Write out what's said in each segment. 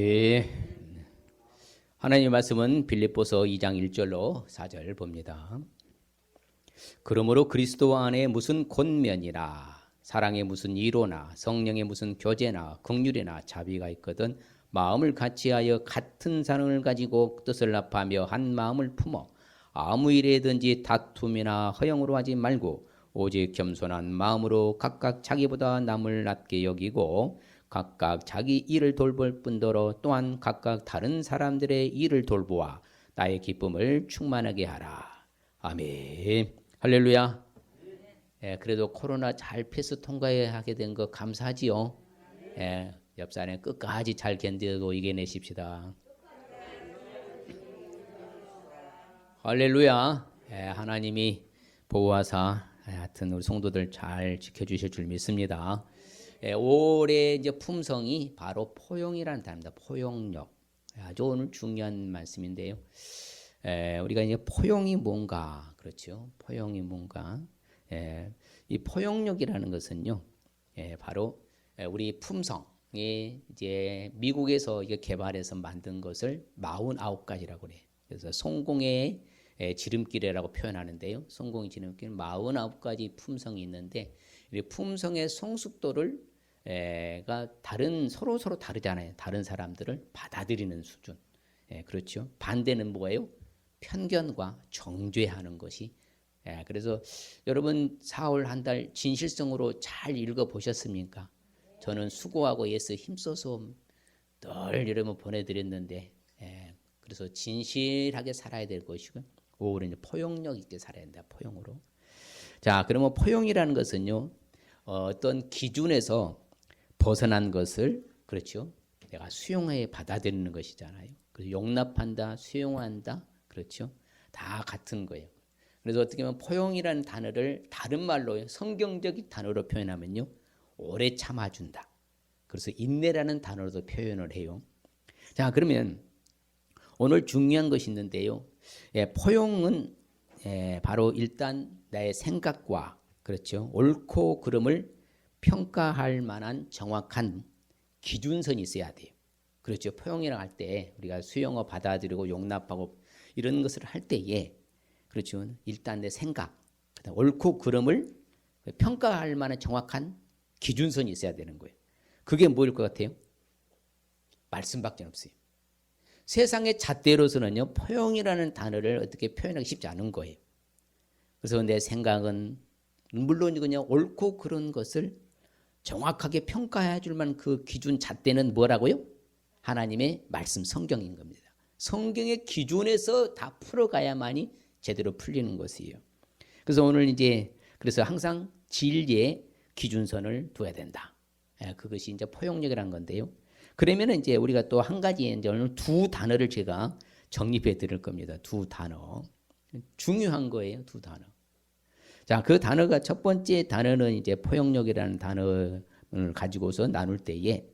예. 하나님의 말씀은 빌립보서 2장 1절로 4절 봅니다. 그러므로 그리스도 안에 무슨 권면이나 사랑의 무슨 이로나 성령의 무슨 교제나 긍휼이나 자비가 있거든 마음을 같이하여 같은 사랑을 가지고 뜻을 합하며 한 마음을 품어 아무 일에든지 다툼이나 허영으로 하지 말고 오직 겸손한 마음으로 각각 자기보다 남을 낮게 여기고 각각 자기 일을 돌볼 뿐더러 또한 각각 다른 사람들의 일을 돌보아 나의 기쁨을 충만하게 하라. 아멘. 할렐루야. 그래도 코로나 잘 패스 통과하게 된 거 감사하지요. 옆 사람 끝까지 잘 견디고 이겨내십시다. 할렐루야. 하나님이 보호하사 하여튼 우리 성도들 잘 지켜주실 줄 믿습니다. 올해 이제 품성이 바로 포용이라는 단어입니다. 포용력. 아주 오늘 중요한 말씀인데요. 우리가 이제 포용이 뭔가, 그렇죠? 포용이 뭔가. 이 포용력이라는 것은요, 바로 우리 품성이 이제 미국에서 이게 개발해서 만든 것을 49가지라고 그래요. 그래서 성공의 지름길이라고 표현하는데요. 성공의 지름길 49가지 품성이 있는데, 이 품성의 성숙도를 가 다른 서로 다르잖아요. 다른 사람들을 받아들이는 수준. 그렇죠. 반대는 뭐예요? 편견과 정죄하는 것이. 그래서 여러분 4월 한 달 진실성으로 잘 읽어 보셨습니까? 저는 수고하고 애써 힘써서 늘 여러분 보내드렸는데, 그래서 진실하게 살아야 될 것이고, 5월은 이제 포용력 있게 살아야 된다. 포용으로. 자, 그러면 포용이라는 것은요, 어떤 기준에서 벗어난 것을, 그렇죠, 내가 수용해 받아들이는 것이잖아요. 그래서 용납한다, 수용한다, 그렇죠, 다 같은 거예요. 그래서 어떻게 보면 포용이라는 단어를 다른 말로 성경적인 단어로 표현하면요, 오래 참아준다. 그래서 인내라는 단어로도 표현을 해요. 자, 그러면 오늘 중요한 것이 있는데요, 포용은 바로 일단 나의 생각과, 그렇죠, 옳고 그름을 평가할 만한 정확한 기준선이 있어야 돼요. 그렇죠. 포용이라고 할 때 우리가 수용어 받아들이고 용납하고 이런 것을 할 때에, 그렇죠, 일단 내 생각, 옳고 그름을 평가할 만한 정확한 기준선이 있어야 되는 거예요. 그게 뭐일 것 같아요? 말씀밖에 없어요. 세상의 잣대로서는요, 포용이라는 단어를 어떻게 표현하기 쉽지 않은 거예요. 그래서 내 생각은 물론 그냥 옳고 그런 것을 정확하게 평가해 줄 만한 그 기준 잣대는 뭐라고요? 하나님의 말씀 성경인 겁니다. 성경의 기준에서 다 풀어가야만이 제대로 풀리는 것이에요. 그래서 오늘 이제 그래서 항상 진리의 기준선을 둬야 된다. 그것이 이제 포용력이라는 건데요. 그러면 이제 우리가 또 한 가지 이제 오늘 두 단어를 제가 정립해 드릴 겁니다. 두 단어. 중요한 거예요. 두 단어. 자, 그 단어가 첫 번째 단어는 이제 포용력이라는 단어를 가지고서 나눌 때에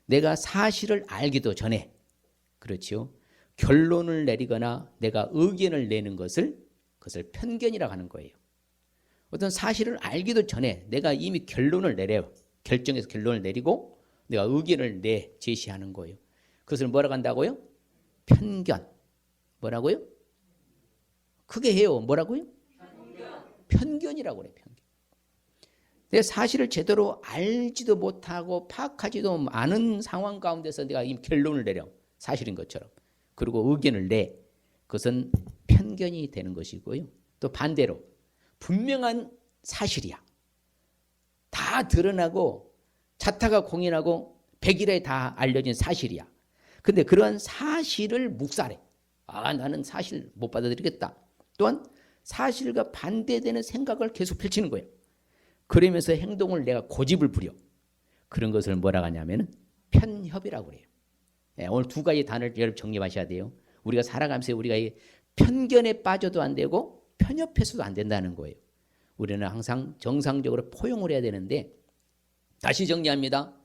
내가 사실을 알기도 전에, 그렇죠, 결론을 내리거나 내가 의견을 내는 그것을 편견이라고 하는 거예요. 어떤 사실을 알기도 전에 내가 이미 결론을 내려요. 결정해서 결론을 내리고 내가 의견을 제시하는 거예요. 그것을 뭐라고 한다고요? 편견. 뭐라고요? 크게 해요. 뭐라고요? 편견이라고 그래요. 편견. 내가 사실을 제대로 알지도 못하고 파악하지도 않은 상황 가운데서 내가 이미 결론을 내려. 사실인 것처럼. 그리고 의견을 내. 그것은 편견이 되는 것이고요. 또 반대로 분명한 사실이야. 다 드러나고 자타가 공인하고 백일에 다 알려진 사실이야. 근데 그런 사실을 묵살해. 나는 사실 못 받아들이겠다. 또한 사실과 반대되는 생각을 계속 펼치는 거예요. 그러면서 행동을 내가 고집을 부려. 그런 것을 뭐라고 하냐면 편협이라고 그래요. 오늘 두 가지 단어를 여러분 정립하셔야 돼요. 우리가 살아가면서 우리가 편견에 빠져도 안 되고 편협해서도 안 된다는 거예요. 우리는 항상 정상적으로 포용을 해야 되는데, 다시 정리합니다.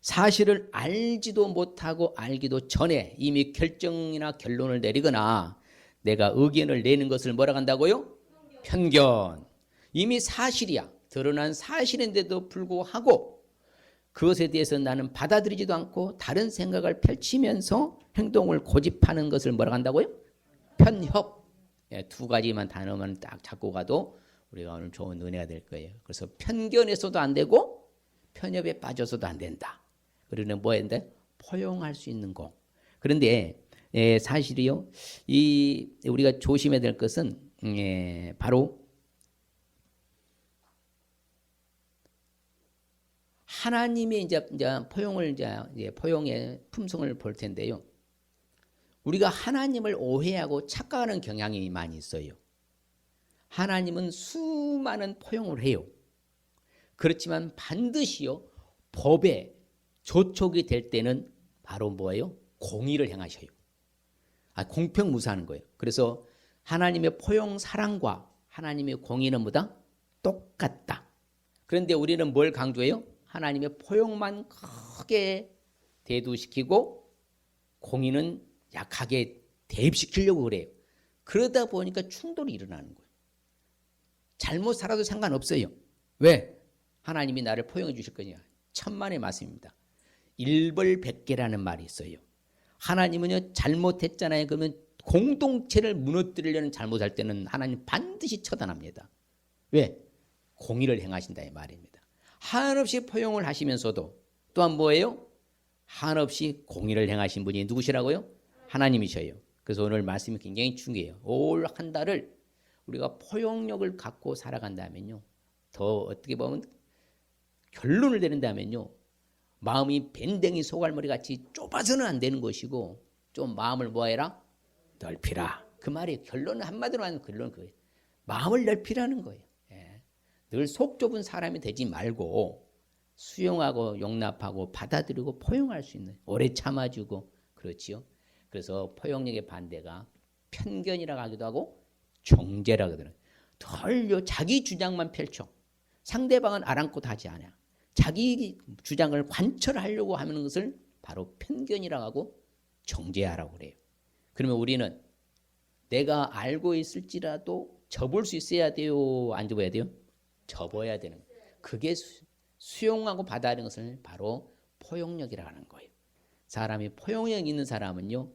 사실을 알지도 못하고 알기도 전에 이미 결정이나 결론을 내리거나 내가 의견을 내는 것을 뭐라고 한다고요? 편견. 이미 사실이야. 드러난 사실인데도 불구하고 그것에 대해서 나는 받아들이지도 않고 다른 생각을 펼치면서 행동을 고집하는 것을 뭐라고 한다고요? 편협. 예, 두 가지만 단어만 딱 잡고 가도 우리가 오늘 좋은 은혜가 될 거예요. 그래서 편견에서도 안 되고 편협에 빠져서도 안 된다. 우리는 뭐 해야 돼? 포용할 수 있는 거. 그런데 사실이요, 우리가 조심해야 될 것은 바로 하나님의 이제 포용의 품성을 볼 텐데요. 우리가 하나님을 오해하고 착각하는 경향이 많이 있어요. 하나님은 수많은 포용을 해요. 그렇지만 반드시요, 법에 조촉이 될 때는 바로 뭐예요? 공의를 행하셔요. 공평무사하는 거예요. 그래서 하나님의 포용 사랑과 하나님의 공의는 뭐다? 똑같다. 그런데 우리는 뭘 강조해요? 하나님의 포용만 크게 대두시키고 공의는 약하게 대입시키려고 그래요. 그러다 보니까 충돌이 일어나는 거예요. 잘못 살아도 상관없어요. 왜? 하나님이 나를 포용해 주실 거냐. 천만의 말씀입니다. 일벌백계라는 말이 있어요. 하나님은요, 잘못했잖아요. 그러면 공동체를 무너뜨리려는 잘못할 때는 하나님 반드시 처단합니다. 왜? 공의를 행하신다 이 말입니다. 한없이 포용을 하시면서도 또한 뭐예요? 한없이 공의를 행하신 분이 누구시라고요? 하나님이셔요. 그래서 오늘 말씀이 굉장히 중요해요. 올 한 달을 우리가 포용력을 갖고 살아간다면요, 더 어떻게 보면 결론을 내린다면요, 마음이 밴댕이 소갈머리 같이 좁아서는 안 되는 것이고, 좀 마음을 뭐해라? 넓히라. 그 말이 결론은 한마디로 하는 결론은 그거예요. 마음을 넓히라는 거예요. 늘 속 좁은 사람이 되지 말고 수용하고 용납하고 받아들이고 포용할 수 있는, 오래 참아주고, 그렇지요. 그래서 포용력의 반대가 편견이라고 하기도 하고 정죄라고 하거든요. 덜요, 자기 주장만 펼쳐. 상대방은 아랑곳 하지 않아. 자기 주장을 관철하려고 하는 것을 바로 편견이라고 하고 정죄하라고 그래요. 그러면 우리는 내가 알고 있을지라도 접을 수 있어야 돼요? 안 접어야 돼요? 접어야 되는 거예요. 그게 수용하고 받아들이는 것을 바로 포용력이라고 하는 거예요. 사람이 포용력 있는 사람은요,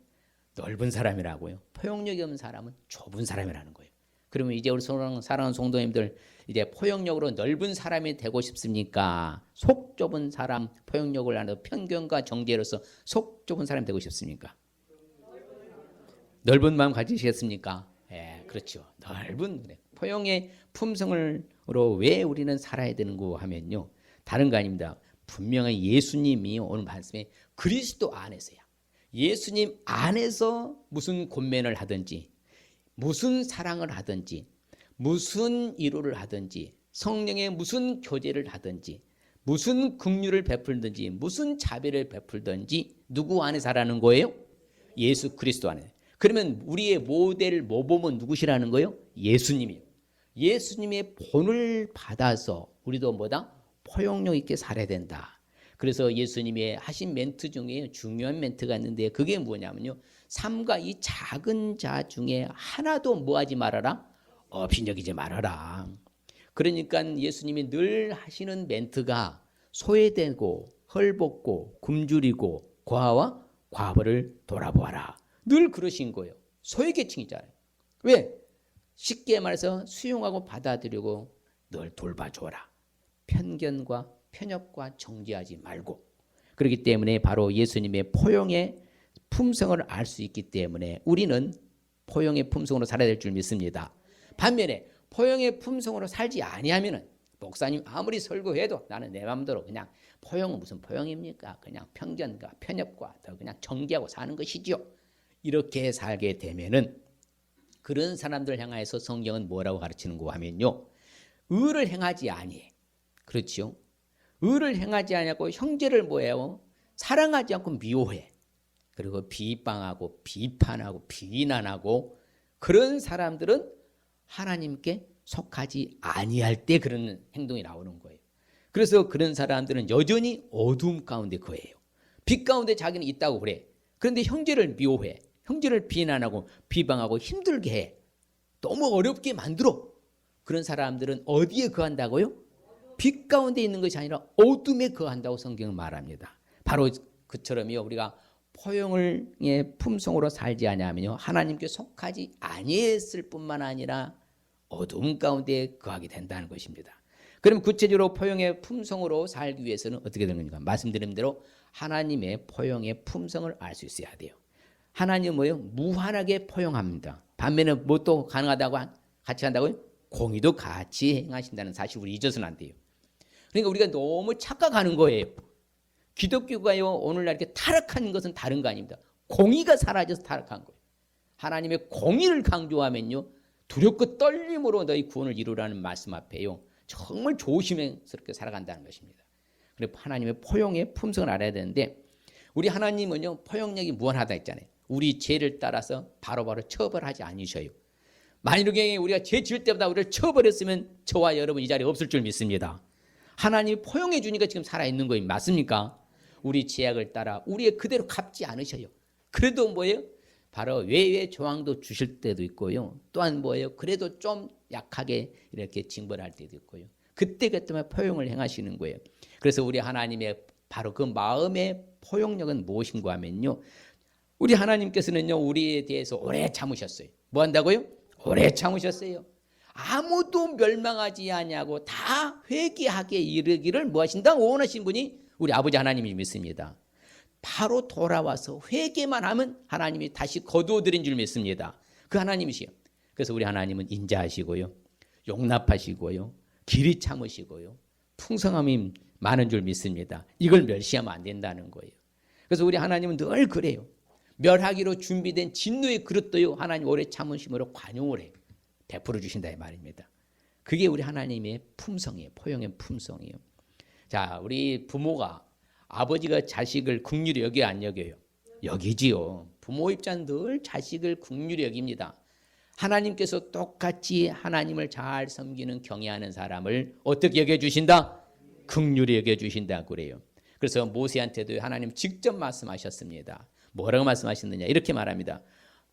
넓은 사람이라고요. 포용력이 없는 사람은 좁은 사람이라는 거예요. 그러면 이제 우리 사랑하는 성도님들, 이제 포용력으로 넓은 사람이 되고 싶습니까? 속 좁은 사람, 포용력을 하는 편견과 정죄로서 속 좁은 사람이 되고 싶습니까? 넓은 마음 가지시겠습니까? 예, 그렇죠. 넓은 포용의 품성으로 왜 우리는 살아야 되는가 하면요, 다른 거 아닙니다. 분명히 예수님이 오늘 말씀에 그리스도 안에서야, 예수님 안에서 무슨 권면을 하든지, 무슨 사랑을 하든지, 무슨 위로를 하든지, 성령의 무슨 교제를 하든지, 무슨 긍휼을 베풀든지, 무슨 자비를 베풀든지 누구 안에 살아는 거예요? 예수 그리스도 안에. 그러면 우리의 모델 모범은 누구시라는 거예요? 예수님이에요. 예수님의 본을 받아서 우리도 뭐다? 포용력 있게 살아야 된다. 그래서 예수님의 하신 멘트 중에 중요한 멘트가 있는데, 그게 뭐냐면요, 삼가 이 작은 자 중에 하나도 뭐하지 말아라? 업신여기지 말아라. 그러니까 예수님이 늘 하시는 멘트가 소외되고 헐벗고 굶주리고 고아와 과부를 돌아보아라. 늘 그러신 거예요. 소외계층이잖아요. 왜? 쉽게 말해서 수용하고 받아들이고 늘 돌봐줘라. 편견과 편협과 정죄하지 말고. 그렇기 때문에 바로 예수님의 포용의 품성을 알 수 있기 때문에 우리는 포용의 품성으로 살아야 될 줄 믿습니다. 반면에 포용의 품성으로 살지 아니하면은, 목사님 아무리 설교해도 나는 내 마음대로 그냥, 포용은 무슨 포용입니까? 그냥 편견과 편협과 더 그냥 정죄하고 사는 것이지요. 이렇게 살게 되면은 그런 사람들을 향해서 성경은 뭐라고 가르치는가 하면요, 의를 행하지 아니해. 그렇지요. 의를 행하지 아니하고 형제를 뭐예요? 사랑하지 않고 미워해. 그리고 비방하고 비판하고 비난하고, 그런 사람들은 하나님께 속하지 아니할 때 그런 행동이 나오는 거예요. 그래서 그런 사람들은 여전히 어두움 가운데 거예요. 빛 가운데 자기는 있다고 그래. 그런데 형제를 미워해. 형제를 비난하고 비방하고 힘들게 해. 너무 어렵게 만들어. 그런 사람들은 어디에 거한다고요? 빛 가운데 있는 것이 아니라 어둠에 거한다고 성경은 말합니다. 바로 그처럼요, 우리가 포용의 품성으로 살지 아니하면요, 하나님께 속하지 아니했을 뿐만 아니라 어둠 가운데 거하게 된다는 것입니다. 그럼 구체적으로 포용의 품성으로 살기 위해서는 어떻게 되는 겁니까? 말씀드린 대로 하나님의 포용의 품성을 알 수 있어야 돼요. 하나님은 뭐예요? 무한하게 포용합니다. 반면에 뭐 또 가능하다고 같이 한다고요? 공의도 같이 행하신다는 사실 우리 잊어서는 안 돼요. 그러니까 우리가 너무 착각하는 거예요. 기독교가요, 오늘날 이렇게 타락한 것은 다른 거 아닙니다. 공의가 사라져서 타락한 거예요. 하나님의 공의를 강조하면요, 두렵고 떨림으로 너희 구원을 이루라는 말씀 앞에요, 정말 조심스럽게 살아간다는 것입니다. 그래서 하나님의 포용의 품성을 알아야 되는데, 우리 하나님은요, 포용력이 무한하다 했잖아요. 우리 죄를 따라서 바로바로 처벌하지 않으셔요. 만일에 우리가 죄 지을 때보다 우리를 처벌했으면 저와 여러분 이 자리에 없을 줄 믿습니다. 하나님이 포용해 주니까 지금 살아있는 거예요. 맞습니까? 우리 죄악을 따라 우리의 그대로 갚지 않으셔요. 그래도 뭐예요? 바로 외의 조항도 주실 때도 있고요. 또한 뭐예요? 그래도 좀 약하게 이렇게 징벌할 때도 있고요. 그때 포용을 행하시는 거예요. 그래서 우리 하나님의 바로 그 마음의 포용력은 무엇인가 하면요, 우리 하나님께서는요, 우리에 대해서 오래 참으셨어요. 뭐 한다고요? 오래 참으셨어요. 아무도 멸망하지 아니하고 다 회개하게 이르기를 뭐 하신다? 원하신 분이 우리 아버지 하나님이 믿습니다. 바로 돌아와서 회개만 하면 하나님이 다시 거두어드린 줄 믿습니다. 그 하나님이시요. 그래서 우리 하나님은 인자하시고요, 용납하시고요, 길이 참으시고요, 풍성함이 많은 줄 믿습니다. 이걸 멸시하면 안 된다는 거예요. 그래서 우리 하나님은 늘 그래요. 멸하기로 준비된 진노의 그릇도요, 하나님 오래 참으심으로 관용을 해요. 베풀어 주신다 이 말입니다. 그게 우리 하나님의 품성이에요. 포용의 품성이에요. 자, 우리 부모가, 아버지가 자식을 긍휼히 여겨요, 안 여겨요? 여기지요. 부모 입장은 늘 자식을 긍휼히 여깁니다. 하나님께서 똑같이 하나님을 잘 섬기는 경외하는 사람을 어떻게 여겨주신다? 긍휼히 여겨주신다 그래요. 그래서 모세한테도 하나님 직접 말씀하셨습니다. 뭐라고 말씀하셨느냐, 이렇게 말합니다.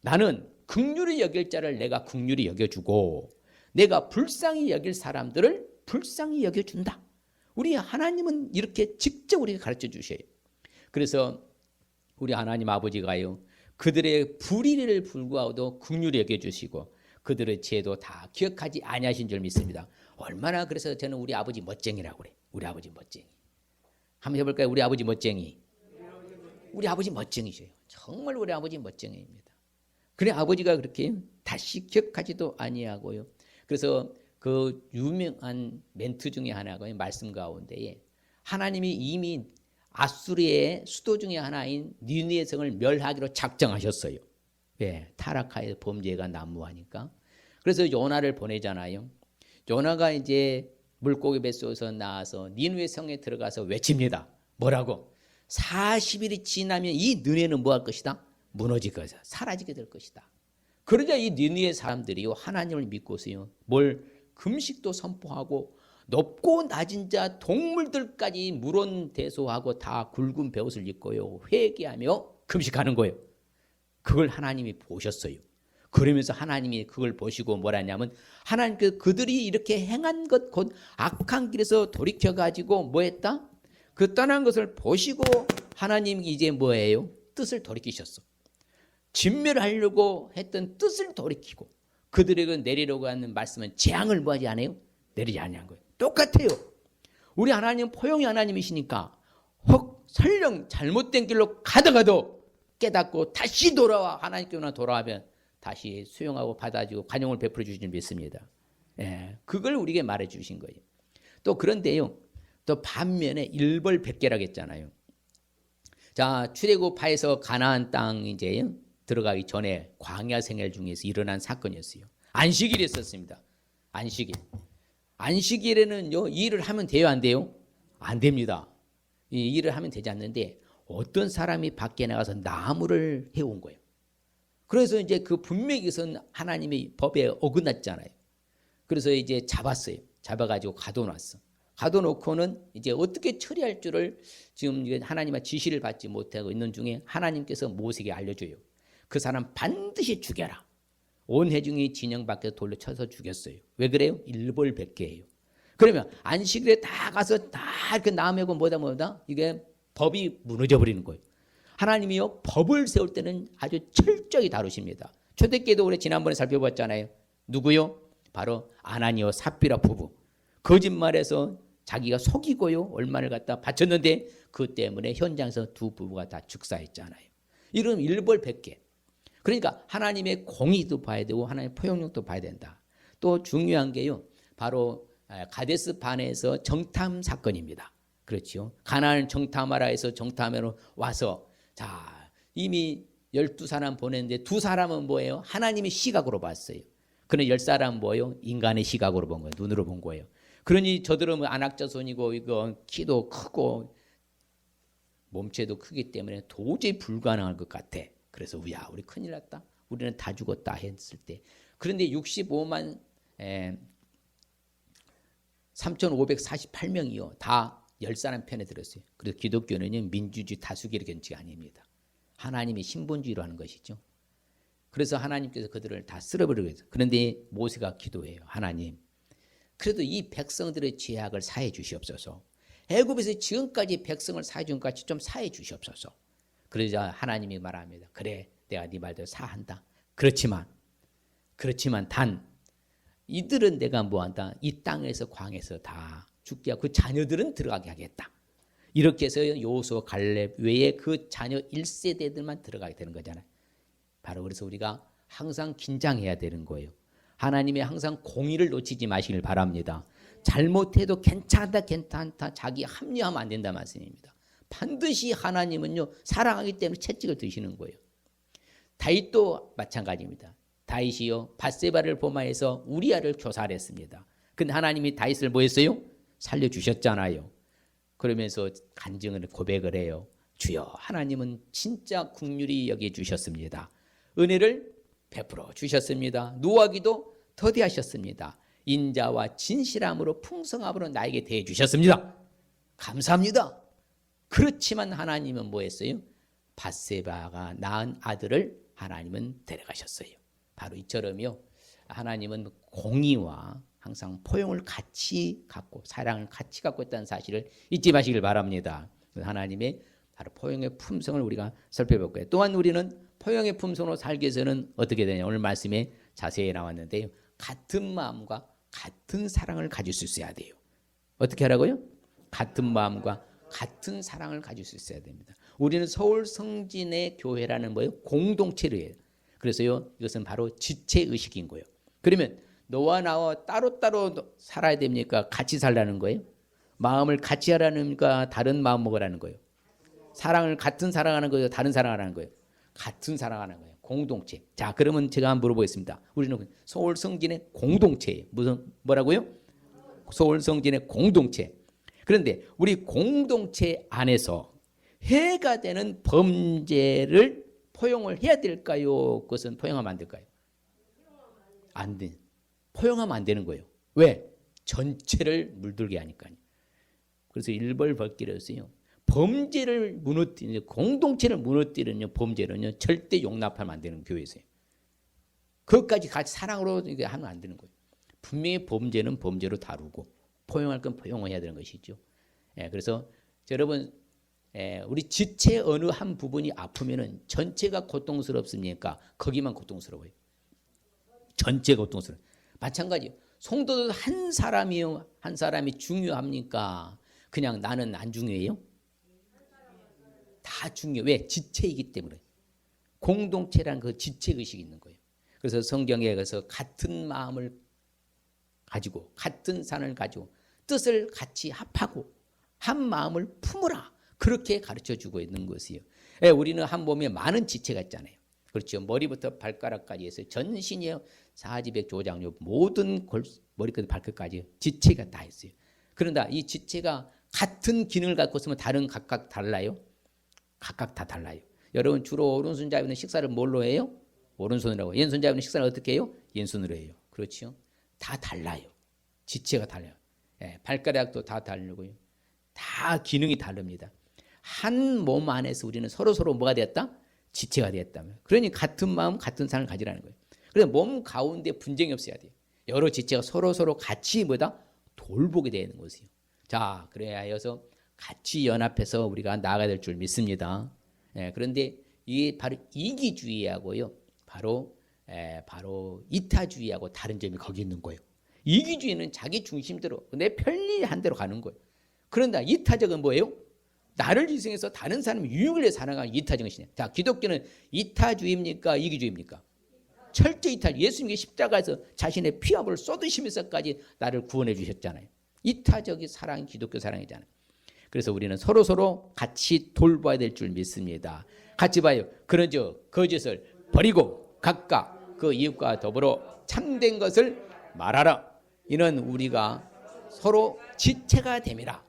나는 긍휼히 여길 자를 내가 긍휼히 여겨주고 내가 불쌍히 여길 사람들을 불쌍히 여겨준다. 우리 하나님은 이렇게 직접 우리에게 가르쳐 주셔요. 그래서 우리 하나님 아버지가요, 그들의 불의를 불구하고도 긍휼히 여겨주시고 그들의 죄도 다 기억하지 아니하신 줄 믿습니다. 얼마나, 그래서 저는 우리 아버지 멋쟁이라고 그래요. 우리 아버지 멋쟁이. 한번 해볼까요? 우리 아버지 멋쟁이. 우리 아버지 멋쟁이셔요. 정말 우리 아버지 멋쟁이입니다. 그래, 아버지가 그렇게 다시 기억하지도 아니하고요. 그래서 그 유명한 멘트 중에 하나가 말씀 가운데에 하나님이 이미 아수르의 수도 중에 하나인 니느웨 성을 멸하기로 작정하셨어요. 예, 타락하여 범죄가 난무하니까. 그래서 요나를 보내잖아요. 요나가 이제 물고기 뱃속에서 나와서 니느웨 성에 들어가서 외칩니다. 뭐라고? 40일이 지나면 이 니느웨는 뭐 할 것이다? 무너질 것이다. 사라지게 될 것이다. 그러자 이 니느웨 사람들이 하나님을 믿고서요, 뭘 금식도 선포하고 높고 낮은 자 동물들까지 물온대소하고 다 굵은 베옷을 입고요, 회개하며 금식하는 거예요. 그걸 하나님이 보셨어요. 그러면서 하나님이 그걸 보시고 뭐라 하냐면, 하나님께서 그들이 이렇게 행한 것, 곧 악한 길에서 돌이켜가지고 뭐 했다? 그 떠난 것을 보시고 하나님이 이제 뭐예요? 뜻을 돌이키셨어. 진멸하려고 했던 뜻을 돌이키고 그들에게 내리려고 하는 말씀은 재앙을 뭐하지 않아요? 내리지 아니한 거예요. 똑같아요. 우리 하나님은 포용의 하나님이시니까 혹 설령 잘못된 길로 가다가도 깨닫고 다시 돌아와 하나님께로 돌아오면 다시 수용하고 받아주고 관용을 베풀어 주시는 믿습니다. 예, 그걸 우리에게 말해 주신 거예요. 또 그런데요, 또 반면에 일벌백계라고 했잖아요. 자, 출애굽하에서 가나안 땅 이제 들어가기 전에 광야 생활 중에서 일어난 사건이었어요. 안식일이 있었습니다. 안식일. 안식일에는요, 일을 하면 돼요, 안 돼요? 안 됩니다. 이 일을 하면 되지 않는데 어떤 사람이 밖에 나가서 나무를 해온 거예요. 그래서 이제 그 분명히 그것은 하나님의 법에 어긋났잖아요. 그래서 이제 잡았어요. 잡아가지고 가둬놨어. 가둬놓고는 이제 어떻게 처리할 줄을 지금 하나님의 지시를 받지 못하고 있는 중에 하나님께서 모세에게 알려줘요. 그 사람 반드시 죽여라. 온 회중이 진영 밖에 돌로 쳐서 죽였어요. 왜 그래요? 일벌백계예요. 그러면 안식일에 다 가서 다 이렇게 나매고 뭐다 이게 법이 무너져 버리는 거예요. 하나님이요 법을 세울 때는 아주 철저히 다루십니다. 초대교회도 우리 지난번에 살펴봤잖아요. 누구요? 바로 아나니와 삽비라 부부. 거짓말해서 자기가 속이고요 얼마를 갖다 바쳤는데 그 때문에 현장에서 두 부부가 다 죽사했잖아요. 이런 일벌백계. 그러니까 하나님의 공의도 봐야 되고 하나님의 포용력도 봐야 된다. 또 중요한 게요 바로 가데스 바네에서 정탐 사건입니다. 그렇죠. 가나안 정탐하라 해서 정탐하러 와서 자 이미 12사람 보냈는데 2사람은 뭐예요? 하나님의 시각으로 봤어요. 그런데 10사람은 뭐예요? 인간의 시각으로 본 거예요. 눈으로 본 거예요. 그러니 저들은 안악자손이고 이거 키도 크고 몸체도 크기 때문에 도저히 불가능할 것 같아. 그래서 야 우리 큰일 났다. 우리는 다 죽었다 했을 때. 그런데 65만 3,548명이요. 다 10사람 편에 들었어요. 그래서 기독교는 민주주의 다수결의 견지가 아닙니다. 하나님의 신본주의로 하는 것이죠. 그래서 하나님께서 그들을 다 쓸어버리고 있어요. 그런데 모세가 기도해요. 하나님 그래도 이 백성들의 죄악을 사해 주시옵소서. 애굽에서 지금까지 백성을 사해 준 것 같이 좀 사해 주시옵소서. 그러자 하나님이 말합니다. 그래 내가 네 말대로 사한다. 그렇지만 단 이들은 내가 뭐한다. 이 땅에서 광에서 다 죽게 하고 그 자녀들은 들어가게 하겠다. 이렇게 해서 여호수아 갈렙 외에 그 자녀 1세대들만 들어가게 되는 거잖아요. 바로 그래서 우리가 항상 긴장해야 되는 거예요. 하나님의 항상 공의를 놓치지 마시길 바랍니다. 잘못해도 괜찮다 자기 합리화하면 안 된다 말씀입니다. 반드시 하나님은요 사랑하기 때문에 채찍을 드시는 거예요. 다윗도 마찬가지입니다. 다윗이요 밧세바를 보마해서 우리아를 교살했습니다. 근데 하나님이 다윗을 뭐 했어요? 살려주셨잖아요. 그러면서 간증을 고백을 해요. 주여 하나님은 진짜 긍휼히 여겨주셨습니다. 은혜를 베풀어 주셨습니다. 노하기도 더디하셨습니다. 인자와 진실함으로 풍성함으로 나에게 대해 주셨습니다. 감사합니다. 그렇지만 하나님은 뭐 했어요? 밧세바가 낳은 아들을 하나님은 데려가셨어요. 바로 이처럼요. 하나님은 공의와 항상 포용을 같이 갖고 사랑을 같이 갖고 있다는 사실을 잊지 마시길 바랍니다. 하나님의 바로 포용의 품성을 우리가 살펴볼 거예요. 또한 우리는 포용의 품성으로 살기 위해서는 어떻게 되냐. 오늘 말씀에 자세히 나왔는데요. 같은 마음과 같은 사랑을 가질 수 있어야 돼요. 어떻게 하라고요? 같은 마음과 같은 사랑을 가질 수 있어야 됩니다. 우리는 서울 성진의 교회라는 뭐예요? 공동체를 해요. 그래서요 이것은 바로 지체의식인 거예요. 그러면 너와 나와 따로따로 살아야 됩니까? 같이 살라는 거예요? 마음을 같이 하라는가 다른 마음 먹으라는 거예요? 사랑을 같은 사랑하는 거예요? 다른 사랑하라는 거예요? 같은 사랑하는 거예요. 공동체. 자 그러면 제가 한번 물어보겠습니다. 우리는 서울 성진의 공동체예요. 무슨 뭐라고요? 서울 성진의 공동체. 그런데 우리 공동체 안에서 해가 되는 범죄를 포용을 해야 될까요? 그것은 포용하면 안 될까요? 안 돼. 포용하면 안 되는 거예요. 왜? 전체를 물들게 하니까요. 그래서 일벌백계로서요. 범죄를 무너뜨리는 공동체를 무너뜨리는 범죄는요 절대 용납하면 안 되는 교회에서요. 그것까지 같이 사랑으로 하면 안 되는 거예요. 분명히 범죄는 범죄로 다루고 포용할 건 포용을 해야 되는 것이죠. 그래서 여러분 우리 지체 어느 한 부분이 아프면은 전체가 고통스럽습니까? 거기만 고통스러워요. 전체가 고통스러워요. 마찬가지예요. 성도들 한 사람이 중요합니까? 그냥 나는 안 중요해요? 다 중요해. 왜? 지체이기 때문에. 공동체란 그 지체의식이 있는 거예요. 그래서 성경에 가서 같은 마음을 가지고 같은 산을 가지고 뜻을 같이 합하고 한 마음을 품으라. 그렇게 가르쳐주고 있는 것이에요. 우리는 한 몸에 많은 지체가 있잖아요. 그렇죠. 머리부터 발가락까지 해서 전신이요. 사지백 조장요 모든 머리끝 발끝까지 지체가 다 있어요. 그런데 이 지체가 같은 기능을 갖고 있으면 각각 달라요? 각각 다 달라요. 여러분 주로 오른손잡이는 식사를 뭘로 해요? 오른손이라고. 왼손잡이는 식사를 어떻게 해요? 왼손으로 해요. 그렇죠. 다 달라요. 지체가 달라요. 발가락도 다 다르고요. 다 기능이 다릅니다. 한 몸 안에서 우리는 서로 뭐가 되었다? 지체가 되었다면. 그러니 같은 마음, 같은 삶을 가지라는 거예요. 그래서 몸 가운데 분쟁이 없어야 돼요. 여러 지체가 서로 같이 뭐다? 돌보게 되는 것이요. 자, 그래야 해서 같이 연합해서 우리가 나아가야 될 줄 믿습니다. 그런데 이게 바로 이기주의하고요. 바로 이타주의하고 다른 점이 거기 있는 거예요. 이기주의는 자기 중심대로 내 편리한 대로 가는 거예요. 그런데 이타적은 뭐예요? 나를 희생해서 다른 사람의 유익을 위해 살아가는 이타적인 신앙. 자, 기독교는 이타주의입니까? 이기주의입니까? 철저 이타. 예수님이 십자가에서 자신의 피압을 쏟으시면서까지 나를 구원해 주셨잖아요. 이타적인 사랑이 기독교 사랑이잖아요. 그래서 우리는 서로 같이 돌봐야 될 줄 믿습니다. 같이 봐요. 그런즉 거짓을 버리고 각각 그 이웃과 더불어 참된 것을 말하라. 이는 우리가 서로 지체가 됨이라.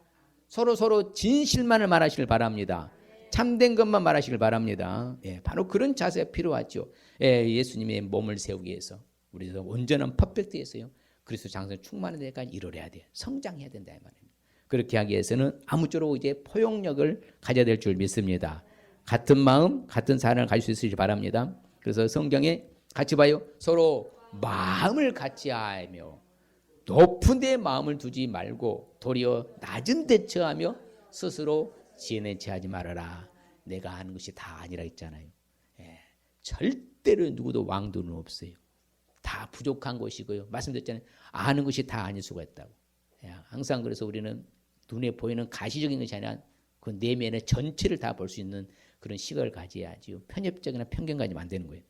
서로 진실만을 말하시길 바랍니다. 참된 것만 말하시길 바랍니다. 바로 그런 자세가 필요하죠. 예수님의 몸을 세우기 위해서 우리도 온전한 퍼펙트에서요. 그리스도 장성 충만한 데까지 이뤄내야 돼요. 성장해야 된다 이 말입니다. 그렇게 하기 위해서는 아무쪼록 이제 포용력을 가져야 될 줄 믿습니다. 같은 마음, 같은 사랑을 가질 수 있으시기 바랍니다. 그래서 성경에 같이 봐요. 서로 마음을 같이 하며 높은 데에 마음을 두지 말고 도리어 낮은 데 처하며 스스로 지혜는 체하지 말아라. 내가 하는 것이 다 아니라 했잖아요. 절대로 누구도 왕도는 없어요. 다 부족한 것이고요. 말씀드렸잖아요. 아는 것이 다 아닐 수가 있다고. 항상 그래서 우리는 눈에 보이는 가시적인 것이 아니라 그 내면의 전체를 다 볼 수 있는 그런 시각을 가져야지요. 편협적이나 편견 가지면 안 되는 거예요.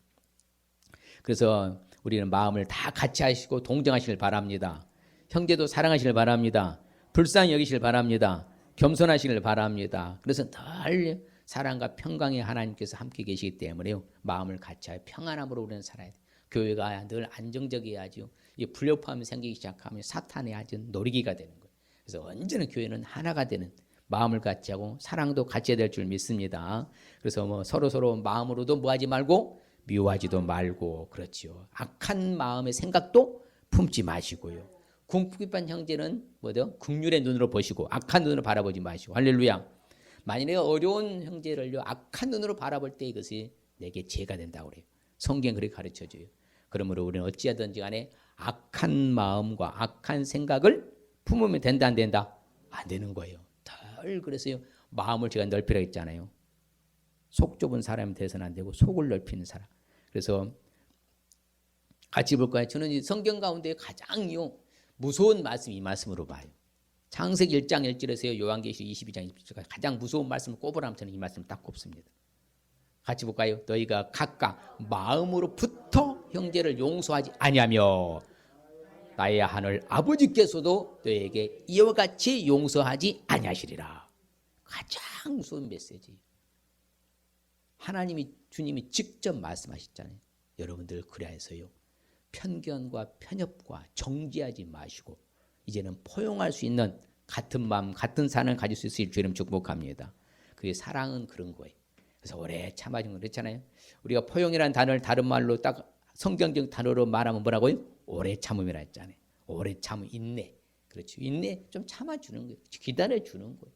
그래서 우리는 마음을 다 같이 하시고 동정하시길 바랍니다. 형제도 사랑하시길 바랍니다. 불쌍히 여기시길 바랍니다. 겸손하시길 바랍니다. 그래서 늘 사랑과 평강의 하나님께서 함께 계시기 때문에요. 마음을 같이 하여 평안함으로 우리는 살아야 돼요. 교회가 늘 안정적이어야죠. 이 불협화음이 생기기 시작하면 사탄의 아주 놀이기가 되는 거예요. 그래서 언제나 교회는 하나가 되는 마음을 같이 하고 사랑도 같이 해야 될 줄 믿습니다. 그래서 서로 마음으로도 뭐하지 말고 미워하지도 말고 그렇지요. 악한 마음의 생각도 품지 마시고요. 궁핍한 형제는 뭐죠? 긍휼의 눈으로 보시고 악한 눈으로 바라보지 마시고 할렐루야. 만일에 어려운 형제를요 악한 눈으로 바라볼 때 이것이 내게 죄가 된다고 그래요. 성경 그렇게 가르쳐줘요. 그러므로 우리는 어찌하든지 간에 악한 마음과 악한 생각을 품으면 된다 안 된다? 안 되는 거예요. 덜 그래서요 마음을 제가 넓히라 했잖아요. 속 좁은 사람이 돼서는 안 되고 속을 넓히는 사람. 그래서 같이 볼까요? 저는 이 성경 가운데 가장 무서운 말씀이 이 말씀으로 봐요. 창세기 1장 1절에서요 요한계시록 22장 27절까지 가장 무서운 말씀을 꼽으라면 저는 이 말씀을 딱 꼽습니다. 같이 볼까요? 너희가 각각 마음으로부터 형제를 용서하지 아니하며 나의 하늘 아버지께서도 너희에게 이와 같이 용서하지 아니하시리라. 가장 무서운 메시지. 하나님이 주님이 직접 말씀하셨잖아요. 여러분들 그래서요 편견과 편협과 정죄하지 마시고 이제는 포용할 수 있는 같은 마음 같은 사랑을 가질 수 있을 주님 축복합니다. 그게 사랑은 그런 거예요. 그래서 오래 참아준 거 그랬잖아요. 우리가 포용이라는 단어를 다른 말로 딱 성경적 단어로 말하면 뭐라고요? 오래 참음이라 했잖아요. 오래 참음, 인내. 그렇죠. 인내 좀 참아주는 거예요. 기다려주는 거예요.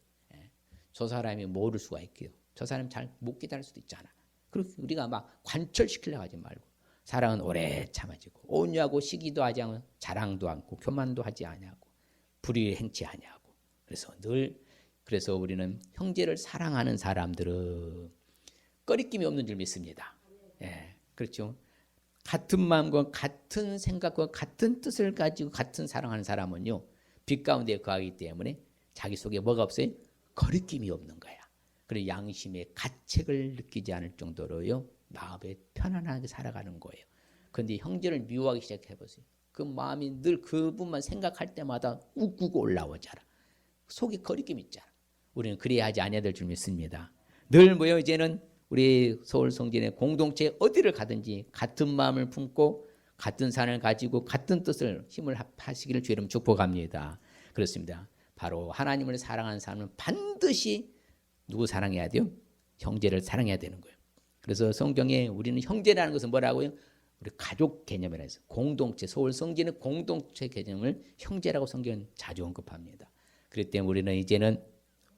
저 사람이 모를 수가 있고요. 저 사람 잘 못 기다릴 수도 있잖아. 그렇게 우리가 막 관철시키려고 하지 말고 사랑은 오래 참아지고 온유하고 시기도 하지 않고 자랑도 않고 교만도 하지 아니하고 불의를 행치 아니하고 그래서 우리는 형제를 사랑하는 사람들은 꺼리낌이 없는 줄 믿습니다. 그렇죠. 같은 마음과 같은 생각과 같은 뜻을 가지고 같은 사랑하는 사람은요 빛 가운데 거하기 때문에 자기 속에 뭐가 없어요? 거리낌이 없는 거야. 그리고 양심의 가책을 느끼지 않을 정도로요 마음에 편안하게 살아가는 거예요. 그런데 형제를 미워하기 시작해보세요. 그 마음이 늘 그분만 생각할 때마다 욱욱 올라오잖아. 속에 거리낌 있잖아. 우리는 그래야 하지 아니해야 될 줄 믿습니다. 늘 뭐요 이제는 우리 서울 성진의 공동체 어디를 가든지 같은 마음을 품고 같은 산을 가지고 같은 뜻을 힘을 합하시기를 주의 이름 축복합니다. 그렇습니다. 바로 하나님을 사랑하는 사람은 반드시 누구 사랑해야 돼요? 형제를 사랑해야 되는 거예요. 그래서 성경에 우리는 형제라는 것은 뭐라고요? 우리 가족 개념이라 해서 공동체, 서울 성진의 공동체 개념을 형제라고 성경은 자주 언급합니다. 그렇기 때문에 우리는 이제는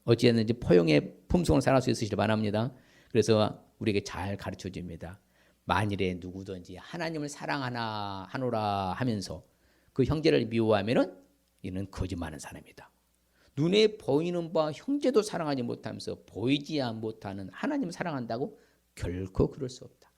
어찌했는지 포용의 품성을 살아갈 수 있으시길 바랍니다. 그래서 우리에게 잘 가르쳐 줍니다. 만일에 누구든지 하나님을 사랑하노라 하면서 그 형제를 미워하면은 이는 거짓말하는 사람이다. 눈에 보이는 바 형제도 사랑하지 못하면서 보이지 못하는 하나님을 사랑한다고? 결코 그럴 수 없다.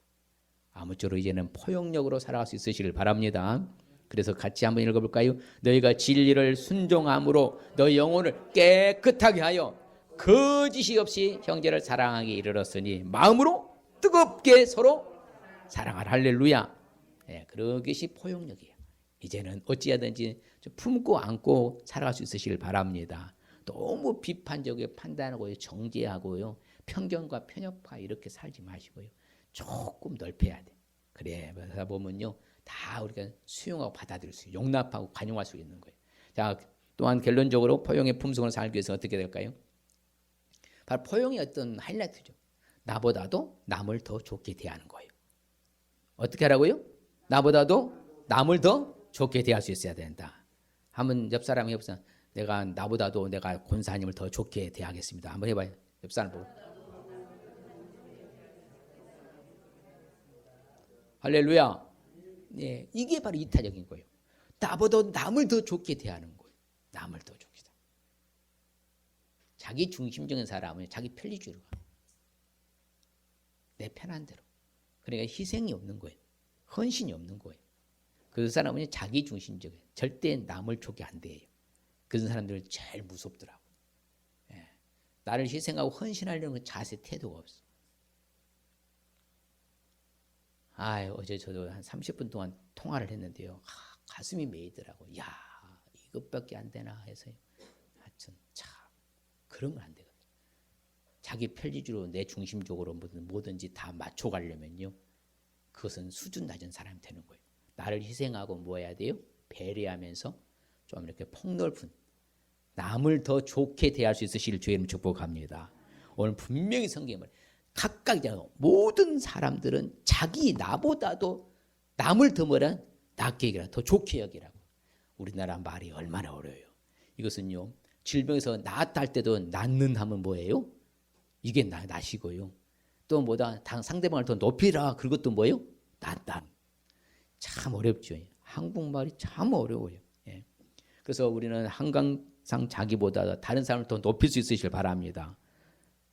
아무쪼록 이제는 포용력으로 살아갈 수 있으시길 바랍니다. 그래서 같이 한번 읽어볼까요? 너희가 진리를 순종함으로 너희 영혼을 깨끗하게 하여 거짓이 없이 형제를 사랑하게 이르렀으니 마음으로 뜨겁게 서로 사랑하라. 할렐루야. 네, 그것이 포용력이에요. 이제는 어찌하든지 품고 안고 살아갈 수 있으시길 바랍니다. 너무 비판적이고 판단하고 정죄하고요, 편견과 편협화 이렇게 살지 마시고요, 조금 넓혀야 돼. 그래 보면요, 다 우리가 수용하고 받아들일 수, 용납하고 관용할 수 있는 거예요. 자, 또한 결론적으로 포용의 품성을 살기 위해서 어떻게 될까요? 바로 포용의 어떤 하이라이트죠. 나보다도 남을 더 좋게 대하는 거예요. 어떻게 하라고요? 나보다도 남을 더 좋게 대할 수 있어야 된다. 한번 옆 사람 해보세요. 나보다도 내가 권사님을 더 좋게 대하겠습니다. 한번 해봐요. 옆 사람 보고. 할렐루야. 네, 이게 바로 이타적인 거예요. 나보다 남을 더 좋게 대하는 거예요. 남을 더 좋게. 자기 중심적인 사람은 자기 편리주의로 가. 내 편한 대로. 그러니까 희생이 없는 거예요. 헌신이 없는 거예요. 그 사람은 자기 중심적이에요. 절대 남을 좋게 안 대해요. 그런 사람들은 제일 무섭더라고. 예. 나를 희생하고 헌신하려는 자세, 태도가 없어. 어제 저도 한 30분 동안 통화를 했는데요. 가슴이 메이더라고. 야, 이것밖에 안 되나 해서요. 하여튼 참 그런 건 안 되거든요. 자기 편리주로 내 중심적으로 뭐든지 다 맞춰가려면요, 그것은 수준 낮은 사람이 되는 거예요. 나를 희생하고 뭐 해야 돼요? 배려하면서 좀 이렇게 폭넓은, 남을 더 좋게 대할 수 있으시길 주의 이름 축복합니다. 오늘 분명히 성경을 각각 모든 사람들은 자기 나보다도 남을 더 낫게 여기라, 더 좋게 여기라고. 우리나라 말이 얼마나 어려워요. 이것은요, 질병에서 나았다 할 때도 낫는 하면 뭐예요? 이게 낫이고요. 또 뭐다, 상대방을 더 높이라, 그것도 뭐예요? 낫다. 참 어렵죠. 한국말이 참 어려워요. 예. 그래서 우리는 항상 자기보다 다른 사람을 더 높일 수 있으시길 바랍니다.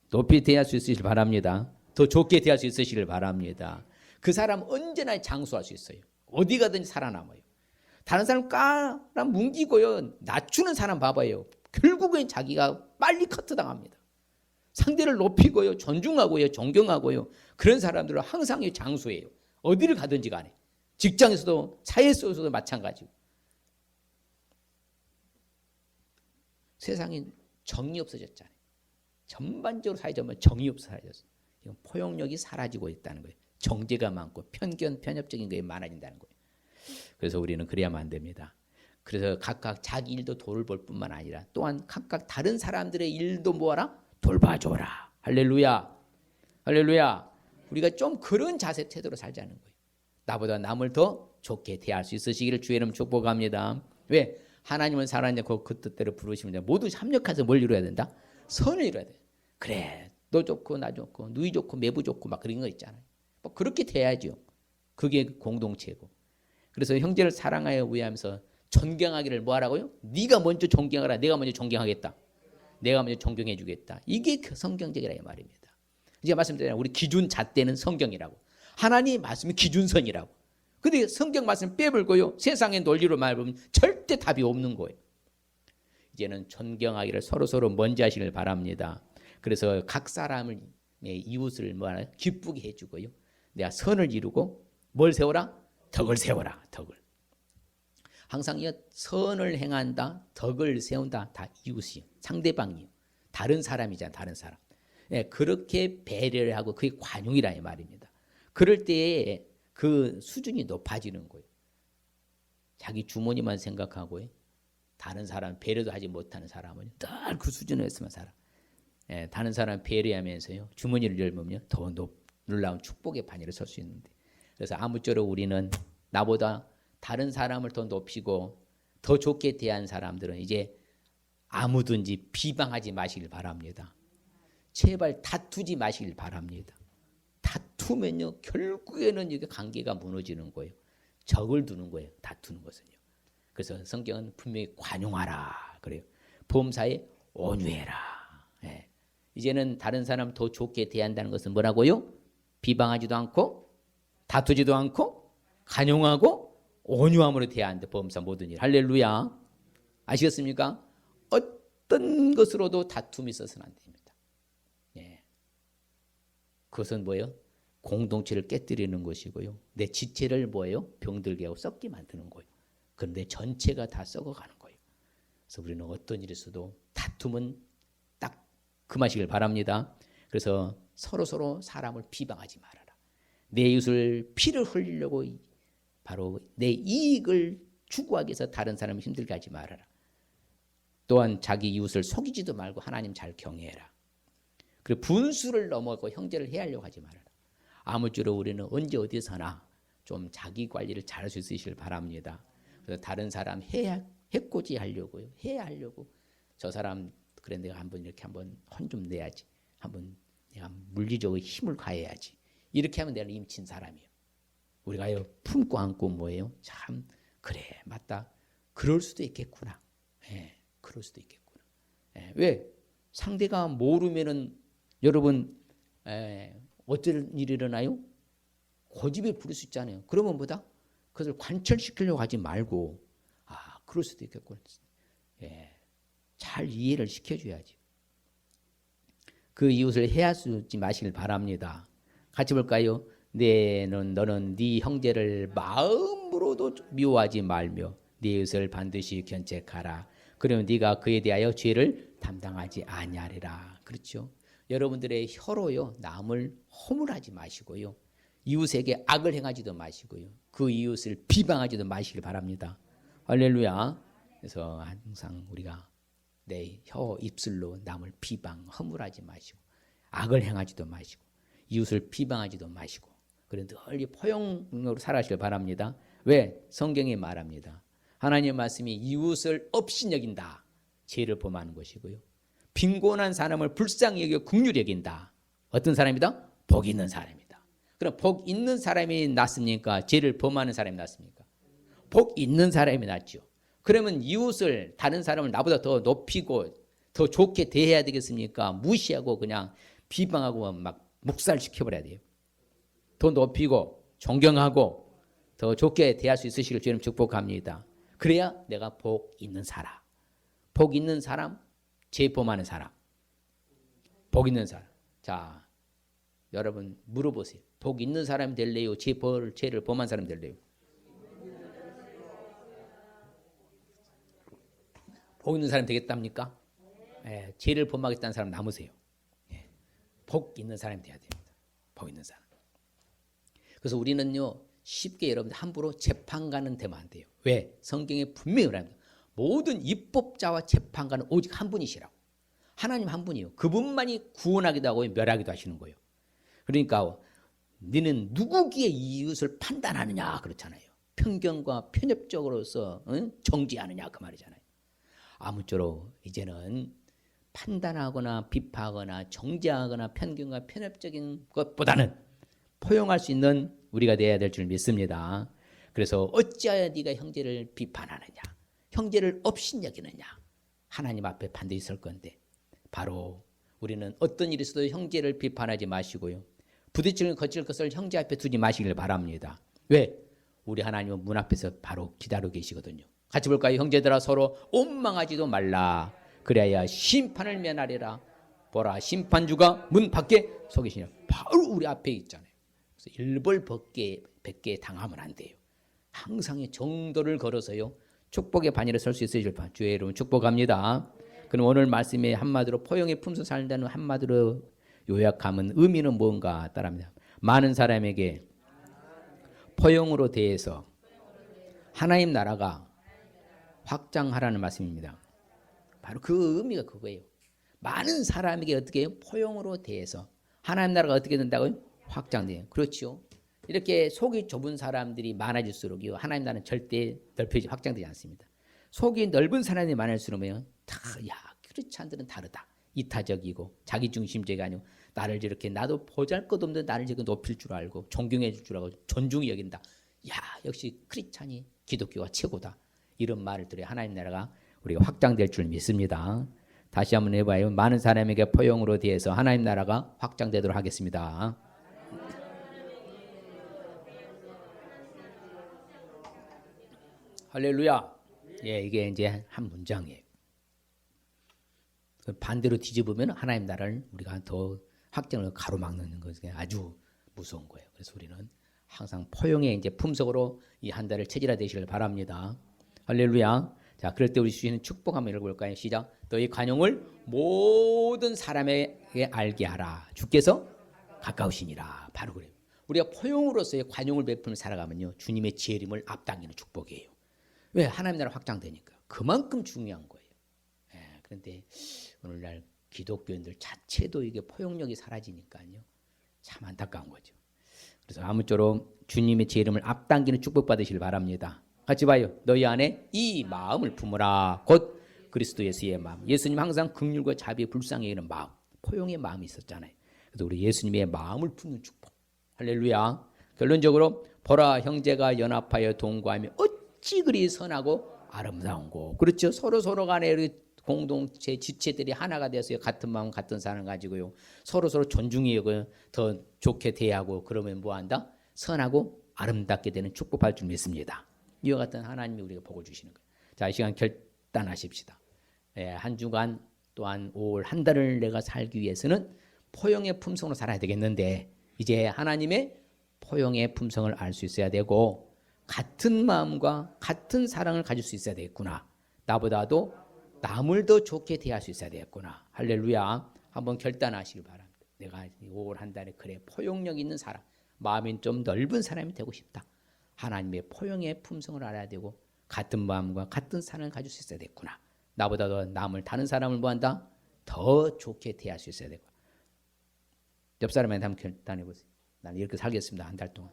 높이 대할 수 있으시길 바랍니다. 더 좋게 대할 수 있으시길 바랍니다. 그 사람 언제나 장수할 수 있어요. 어디 가든지 살아남아요. 다른 사람 까라 뭉기고요, 낮추는 사람 봐봐요. 결국엔 자기가 빨리 커트당합니다. 상대를 높이고요, 존중하고요, 존경하고요, 그런 사람들은 항상 장수예요. 어디를 가든지 간에. 직장에서도 사회에서도 마찬가지고. 세상에 정이 없어졌잖아요. 전반적으로 사회적으로 정이 없어 사라졌어요. 포용력이 사라지고 있다는 거예요. 정죄가 많고 편견, 편협적인 게 많아진다는 거예요. 그래서 우리는 그래야만 안 됩니다. 그래서 각각 자기 일도 돌볼 뿐만 아니라 또한 각각 다른 사람들의 일도 뭐하라? 돌봐줘라. 할렐루야. 할렐루야. 우리가 좀 그런 자세 태도로 살자는 거예요. 나보다 남을 더 좋게 대할 수 있으시기를 주의 이름 축복합니다. 왜? 하나님은 사랑하는데 그 뜻대로 부르시면 모두 협력해서 뭘 이루어야 된다? 선을 이루어야 돼. 그래, 너 좋고 나 좋고 누이 좋고 매부 좋고 막 그런 거 있잖아요. 뭐 그렇게 돼야죠. 그게 공동체고. 그래서 형제를 사랑하여 위하면서 존경하기를 뭐 하라고요? 네가 먼저 존경하라. 내가 먼저 존경하겠다. 내가 먼저 존경해 주겠다. 이게 성경적이라 이 말입니다. 이제 말씀드리잖아요. 우리 기준 잣대는 성경이라고. 하나님 말씀이 기준선이라고. 근데 성경 말씀 빼불고요, 세상의 논리로 말하면 절대 답이 없는 거예요. 이제는 존경하기를 서로 먼저 하시길 바랍니다. 그래서 각 사람을, 이웃을 뭐 하나 기쁘게 해주고요, 내가 선을 이루고 뭘 세워라? 덕을 세워라. 덕을. 항상 선을 행한다, 덕을 세운다, 다 이웃이요, 상대방이요, 다른 사람이잖아. 다른 사람. 그렇게 배려를 하고 그게 관용이라 이 말입니다. 그럴 때에 그 수준이 높아지는 거예요. 자기 주머니만 생각하고요, 다른 사람 배려도 하지 못하는 사람은 늘 그 수준에서만 살아. 다른 사람 배려하면서요, 주머니를 열면 더 놀라운 축복의 반열에 설 수 있는데, 그래서 아무쪼록 우리는 나보다 다른 사람을 더 높이고 더 좋게 대한 사람들은 이제 아무든지 비방하지 마시길 바랍니다. 제발 다투지 마시길 바랍니다. 다투면요, 결국에는 이게 관계가 무너지는 거예요. 적을 두는 거예요. 다투는 것은요. 그래서 성경은 분명히 관용하라 그래요. 범사에 온유해라. 예. 이제는 다른 사람 더 좋게 대한다는 것은 뭐라고요? 비방하지도 않고 다투지도 않고 관용하고 온유함으로 대한다. 범사 모든 일. 할렐루야. 아시겠습니까? 어떤 것으로도 다툼이 있어서는 안 됩니다. 예. 그것은 뭐예요? 공동체를 깨뜨리는 것이고요. 내 지체를 뭐예요? 병들게 하고 썩게 만드는 거예요. 그런데 전체가 다 썩어가는 거예요. 그래서 우리는 어떤 일이 있어도 다툼은 딱 금하시길 바랍니다. 그래서 서로 사람을 비방하지 말아라. 내 이웃을 피를 흘리려고 바로 내 이익을 추구하기 위해서 다른 사람을 힘들게 하지 말아라. 또한 자기 이웃을 속이지도 말고 하나님 잘 경외해라. 그리고 분수를 넘어가고 형제를 해하려고 하지 말아라. 아무쪼록 우리는 언제 어디서나 좀 자기 관리를 잘할 수 있으시길 바랍니다. 그래서 다른 사람 해코지 하려고요. 해하려고. 저 사람 그래 내가 한번 이렇게 한번 혼 좀 내야지. 한번 내가 물리적으로 힘을 가해야지. 이렇게 하면 내가 임친 사람이에요. 우리가요 품고 안고 뭐예요? 참 그래 맞다. 그럴 수도 있겠구나. 예, 그럴 수도 있겠구나. 예, 왜? 상대가 모르면은 여러분 어쩔 일이 일어나요? 고집에 부릴 수 있잖아요. 그러면 뭐다? 그것을 관철시키려고 하지 말고 그럴 수도 있겠구나. 예, 잘 이해를 시켜줘야지. 그 이웃을 해하지 마시길 바랍니다. 같이 볼까요? 너는 네 형제를 마음으로도 미워하지 말며 네 이웃을 반드시 견책하라. 그러면 네가 그에 대하여 죄를 담당하지 아니하리라. 그렇죠? 여러분들의 혀로요 남을 허물하지 마시고요. 이웃에게 악을 행하지도 마시고요. 그 이웃을 비방하지도 마시길 바랍니다. 할렐루야. 그래서 항상 우리가 내 혀 입술로 남을 비방 허물하지 마시고 악을 행하지도 마시고 이웃을 비방하지도 마시고 그래 늘 포용으로 살아가시길 바랍니다. 왜? 성경이 말합니다. 하나님의 말씀이 이웃을 업신여긴다. 죄를 범하는 것이고요. 빈곤한 사람을 불쌍히 여겨 긍휼히 여긴다. 어떤 사람이다? 복 있는 사람이다. 그럼 복 있는 사람이 낫습니까? 죄를 범하는 사람이 낫습니까? 복 있는 사람이 낫죠. 그러면 이웃을 다른 사람을 나보다 더 높이고 더 좋게 대해야 되겠습니까? 무시하고 그냥 비방하고 막 묵살시켜버려야 돼요. 더 높이고 존경하고 더 좋게 대할 수 있으시길 주님 축복합니다. 그래야 내가 복 있는 사람. 복 있는 사람, 죄 범하는 사람. 복 있는 사람. 자, 여러분 물어보세요. 복 있는 사람이 될래요? 죄를 범한 사람이 될래요? 복 있는 사람이 되겠답니까? 예, 죄를 범하겠다는 사람 남으세요. 예, 복 있는 사람이 돼야 됩니다. 복 있는 사람. 그래서 우리는요 쉽게 여러분들 함부로 재판관은 되면 안 돼요. 왜? 성경에 분명히 말합니다. 모든 입법자와 재판관은 오직 한 분이시라고. 하나님 한 분이요. 그분만이 구원하기도 하고 멸하기도 하시는 거예요. 그러니까 너는 누구기에 이웃을 판단하느냐 그렇잖아요. 편견과 편협적으로서 정죄하느냐 그 말이잖아요. 아무쪼록 이제는 판단하거나 비판하거나 정죄하거나 편견과 편협적인 것보다는 포용할 수 있는 우리가 되어야 될 줄 믿습니다. 그래서 어찌하여 네가 형제를 비판하느냐 형제를 업신여기느냐 하나님 앞에 반드시 설 건데 바로 우리는 어떤 일이 있어도 형제를 비판하지 마시고요. 부딪히는 거칠 것을 형제 앞에 두지 마시길 바랍니다. 왜? 우리 하나님은 문 앞에서 바로 기다리고 계시거든요. 같이 볼까요? 형제들아 서로 원망하지도 말라. 그래야 심판을 면하리라. 보라 심판주가 문 밖에 서 계시냐. 바로 우리 앞에 있잖아요. 그래서 일벌 백개 당하면 안 돼요. 항상 정도를 걸어서요. 축복의 반열에 설 수 있으실 주의 이름 축복합니다. 그럼 오늘 말씀에 한마디로 포용의 품서 살다는 한마디로 요약하면 의미는 뭔가 따라합니다. 많은 사람에게 포용으로 대해서 하나님 나라가 확장하라는 말씀입니다. 바로 그 의미가 그거예요. 많은 사람에게 어떻게 해요? 포용으로 대해서 하나님 나라가 어떻게 된다고요? 확장돼요. 그렇죠. 이렇게 속이 좁은 사람들이 많아질수록요. 하나님 나라는 절대 확장되지 않습니다. 속이 넓은 사람이 많을수록요. 그렇지 않들은 다르다. 이타적이고 자기중심제가 아니고 나를 이렇게 나도 보잘것없는 나를 지금 높일 줄 알고 존경해 줄 줄 알고 존중히 여긴다. 역시 크리스찬이 기독교가 최고다. 이런 말을 들어야 하나님 나라가 우리가 확장될 줄 믿습니다. 다시 한번 해봐요. 많은 사람에게 포용으로 대해서 하나님 나라가 확장되도록 하겠습니다. 할렐루야. 예, 이게 이제 한 문장이에요. 반대로 뒤집으면 하나님 나라를 우리가 더 확장을 가로막는 것이 아주 무서운 거예요. 그래서 우리는 항상 포용의 이제 품속으로 이 한 달을 체질화되시길 바랍니다. 할렐루야. 자, 그럴 때 우리 주시는 축복 한번 읽어볼까요? 시작. 너희 관용을 모든 사람에게 알게 하라. 주께서 가까우시니라. 바로 그래요. 우리가 포용으로서의 관용을 베풀며 살아가면요, 주님의 지혜림을 앞당기는 축복이에요. 왜? 하나님 나라 확장되니까. 그만큼 중요한 거예요. 예, 그런데 오늘날 기독교인들 자체도 이게 포용력이 사라지니까요, 참 안타까운 거죠. 그래서 아무쪼록 주님의 지혜림을 앞당기는 축복 받으시길 바랍니다. 같이 봐요. 너희 안에 이 마음을 품으라. 곧 그리스도 예수의 마음. 예수님 항상 긍휼과 자비에 불쌍히 여기는 마음, 포용의 마음이 있었잖아요. 그래서 우리 예수님의 마음을 품는 축복. 할렐루야. 결론적으로 보라, 형제가 연합하여 동거하며 어찌 그리 선하고 아름다운고. 그렇죠. 서로 간에 공동체 지체들이 하나가 되어서 같은 마음 같은 사랑을 가지고요, 서로 존중해 여기고 더 좋게 대하고, 그러면 뭐한다? 선하고 아름답게 되는 축복할 줄 믿습니다. 이와 같은 하나님이 우리가 복을 주시는 거예요. 자, 이 시간 결단하십시다. 예, 한 주간 또한 5월 한 달을 내가 살기 위해서는 포용의 품성으로 살아야 되겠는데, 이제 하나님의 포용의 품성을 알 수 있어야 되고, 같은 마음과 같은 사랑을 가질 수 있어야 되겠구나. 나보다도 남을 더 좋게 대할 수 있어야 되겠구나. 할렐루야. 한번 결단하시길 바랍니다. 내가 5월 한 달에 그래 포용력 있는 사람, 마음이 좀 넓은 사람이 되고 싶다. 하나님의 포용의 품성을 알아야 되고, 같은 마음과 같은 사랑을 가질 수 있어야 되겠구나. 나보다 더 남을, 다른 사람을 뭐한다? 더 좋게 대할 수 있어야 되고. 옆 사람한테 한번 결단해 보세요. 나는 이렇게 살겠습니다. 한 달 동안.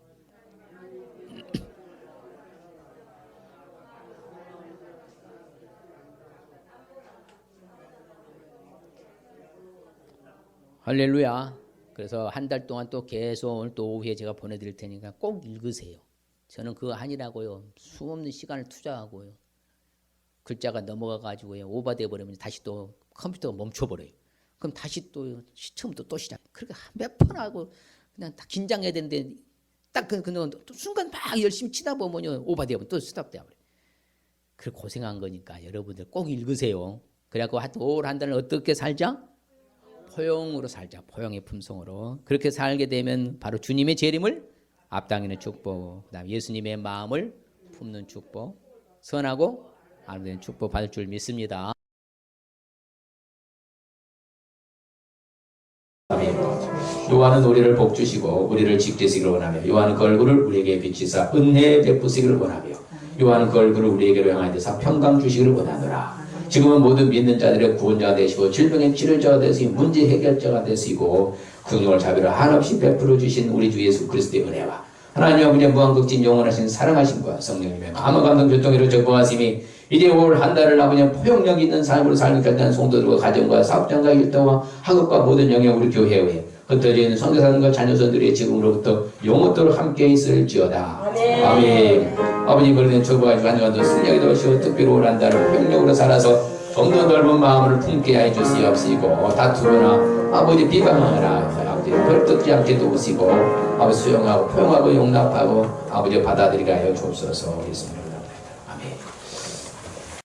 할렐루야. 그래서 한 달 동안 또 계속 오늘 또 오후에 제가 보내드릴 테니까 꼭 읽으세요. 저는 그거 아니라고요. 수없는 시간을 투자하고요, 글자가 넘어가가지고요, 오버돼 버리면 다시 또 컴퓨터가 멈춰버려요. 그럼 다시 또 처음부터 또 시작. 그렇게 몇 번 하고 그냥 다 긴장해야 되는데, 딱 그 순간 막 열심히 치다 보면요, 오버되면 또 스탑돼 버려요. 그 고생한 거니까 여러분들 꼭 읽으세요. 그래갖고 하여튼 5월 한 달을 어떻게 살자? 포용으로 살자. 포용의 품성으로. 그렇게 살게 되면 바로 주님의 재림을 앞당기는 축복, 그다음 예수님의 마음을 품는 축복, 선하고 아름다운 축복 받을 줄 믿습니다. 요한은 우리를 복주시고 우리를 지키시기를 원하며, 요한은 그 얼굴을 우리에게 비치사 은혜 베푸시기를 원하며, 요한은 그 얼굴을 우리에게로 향하여 대사 평강 주시기를 원하노라. 지금은 모든 믿는 자들의 구원자가 되시고 질병의 치료자가 되시고 문제 해결자가 되시고 긍휼을 자비를 한없이 베풀어 주신 우리 주 예수 그리스도의 은혜와 하나님 아버지의 무한극진 영원하신 사랑하심과 성령님의 마음의 감동 교통으로 적보하심이 이제 올 한 달을 아버지의 포용력 있는 삶으로 살기 결단한 성도들과 가정과 사업장과 일터와 학업과 모든 영역 우리 교회에 흩어져 있는 선교사님과 자녀선들이 지금으로부터 영원토록 함께 있을지어다. 아멘. 아멘. 아버님, 그러면 저부하시고 한주간도 승리하게 되시고 특별히 올 한 달을 포용력으로 살아서 좀 더 넓은 마음을 품게 해 주시옵시고, 다투거나 아버지 비방하거나 아버지 벌떡지 않게 도우시고, 아버지 수용하고 포용하고 용납하고 아버지 받아들이게 하여 주옵소서. 그렇습니다.